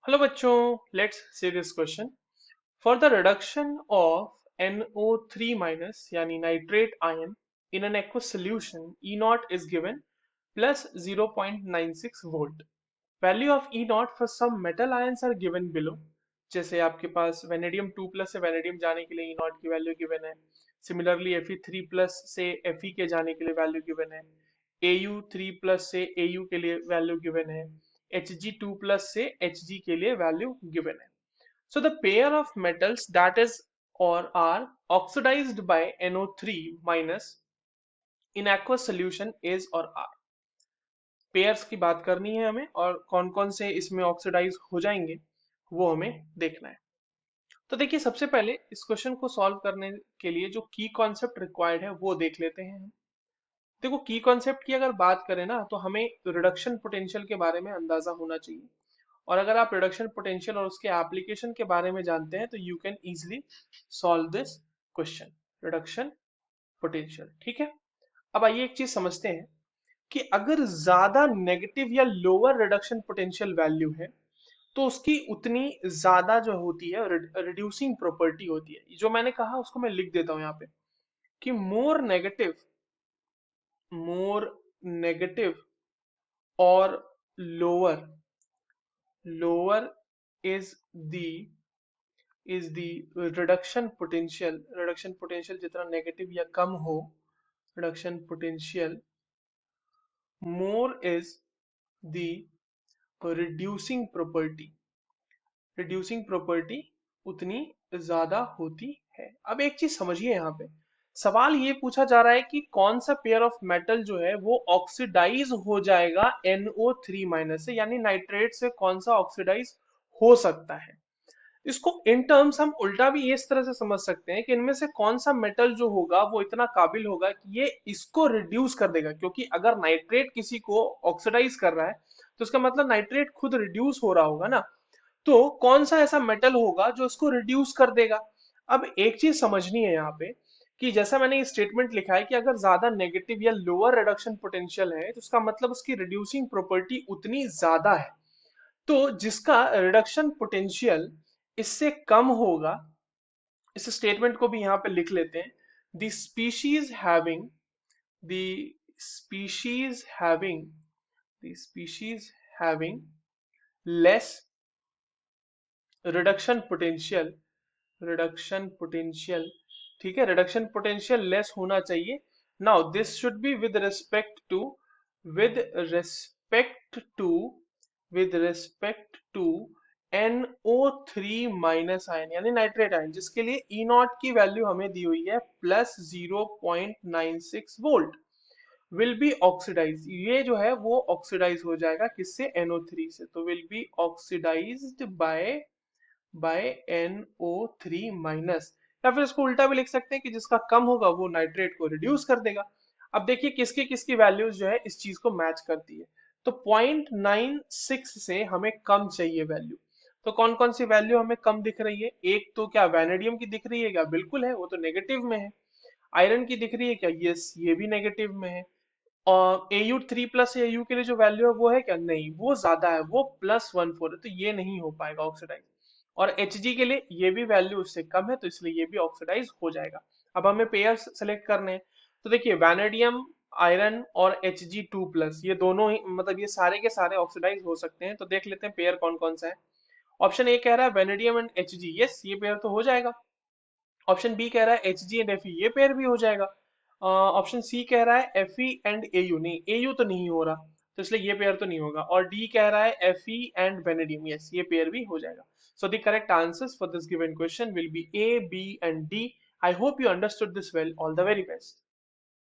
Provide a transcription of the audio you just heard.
Hello बच्चों, let's see this question. For the reduction of NO3 minus यानी nitrate ion in an aqueous solution E naught is given plus 0.96 volt. Value of E naught for some metal ions are given below. जैसे आपके पास vanadium 2 plus से vanadium जाने के लिए E naught की value given है। सिमिलरली Fe3 प्लस से Fe के जाने के लिए वैल्यू गिवन है। Au3 प्लस से Au के लिए वैल्यू गिवन है। Hg2 प्लस से Hg के लिए वैल्यू गिवन है। So the pair of metals that is or are oxidized by NO3 minus in aqueous solution is or are। Pairs की बात करनी है हमें और कौन कौन से इसमें ऑक्सीडाइज हो जाएंगे वो हमें देखना है। तो देखिए, सबसे पहले इस क्वेश्चन को सॉल्व करने के लिए जो की कॉन्सेप्ट रिक्वायर्ड है वो देख लेते हैं हम। देखो, की कॉन्सेप्ट की अगर बात करें ना तो हमें रिडक्शन पोटेंशियल के बारे में अंदाजा होना चाहिए। और अगर आप रिडक्शन पोटेंशियल और उसके एप्लीकेशन के बारे में जानते हैं तो you can easily solve this question. Reduction potential, ठीक है। अब आइए एक चीज समझते हैं कि अगर ज्यादा नेगेटिव या लोअर रिडक्शन पोटेंशियल वैल्यू है तो उसकी उतनी ज्यादा जो होती है रिड्यूसिंग प्रॉपर्टी होती है। जो मैंने कहा उसको मैं लिख देता हूं यहाँ पे कि मोर नेगेटिव और lower lower is the reduction potential जितना नेगेटिव या कम हो, reduction potential more is the reducing property reducing property उतनी ज्यादा होती है। अब एक चीज समझिए, यहाँ पे सवाल ये पूछा जा रहा है कि कौन सा पेयर ऑफ मेटल जो है वो ऑक्सीडाइज हो जाएगा NO3 माइनस से, यानी नाइट्रेट से कौन सा ऑक्सीडाइज हो सकता है। इसको इन टर्म्स हम उल्टा भी इस तरह से समझ सकते हैं कि इनमें से कौन सा मेटल जो होगा वो इतना काबिल होगा कि ये इसको रिड्यूस कर देगा। क्योंकि अगर नाइट्रेट किसी को ऑक्सीडाइज कर रहा है तो इसका मतलब नाइट्रेट खुद रिड्यूस हो रहा होगा ना। तो कौन सा ऐसा मेटल होगा जो इसको रिड्यूस कर देगा। अब एक चीज समझनी है यहाँ पे कि जैसा मैंने ये स्टेटमेंट लिखा है कि अगर ज्यादा नेगेटिव या लोअर रिडक्शन पोटेंशियल है तो उसका मतलब उसकी रिड्यूसिंग प्रॉपर्टी उतनी ज्यादा है। तो जिसका रिडक्शन पोटेंशियल इससे कम होगा, इस स्टेटमेंट को भी यहाँ पे लिख लेते हैं। The species having the species having the species having less reduction potential, ठीक है, रिडक्शन पोटेंशियल लेस होना चाहिए। Now this should be with respect to with respect to NO3 minus ion यानी नाइट्रेट आयन, जिसके लिए E नॉट की value हमें दी हुई है plus 0.96 volt. Will be oxidise, ये जो है वो ऑक्सीडाइज हो जाएगा किससे, NO3 से। तो will be oxidised by NO3 minus. या फिर इसको उल्टा भी लिख सकते हैं कि जिसका कम होगा वो नाइट्रेट को रिड्यूस कर देगा। अब देखिए किसकी किसकी वैल्यूज जो है इस चीज को मैच करती है। तो 0.96 से हमें कम चाहिए वैल्यू। तो कौन कौन सी वैल्यू हमें कम दिख रही है। एक तो क्या वैनेडियम की दिख रही है क्या, बिल्कुल है, वो तो नेगेटिव में है। आयरन की दिख रही है क्या, यस ये भी नेगेटिव में है। और Au3 प्लस Au के लिए जो वैल्यू है वो है क्या, नहीं वो ज्यादा है, वो +14 है, तो ये नहीं हो पाएगा ऑक्सीडाइज। और Hg के लिए ये भी वैल्यू उससे कम है तो इसलिए ये भी ऑक्सीडाइज हो जाएगा। अब हमें पेयर्स सेलेक्ट करने हैं। तो देखिए वैनेडियम आयरन और Hg2 प्लस ये दोनों ही मतलब ये सारे के सारे ऑक्सीडाइज हो सकते हैं। तो देख लेते हैं पेयर कौन कौन सा है। ऑप्शन ए कह रहा है वैनेडियम एंड Hg, यस ये पेयर तो हो जाएगा। ऑप्शन बी कह रहा है Hg एंड Fe, ये पेयर भी हो जाएगा। ऑप्शन सी कह रहा है Fe एंड Au, नहीं Au तो नहीं हो रहा तो इसलिए ये पेयर तो नहीं होगा। और डी कह रहा है Fe एंड वेनेडियम, यस ये पेयर भी हो जाएगा। So the correct answers for this given question will be A, B and D. I hope you understood this well. All the very best.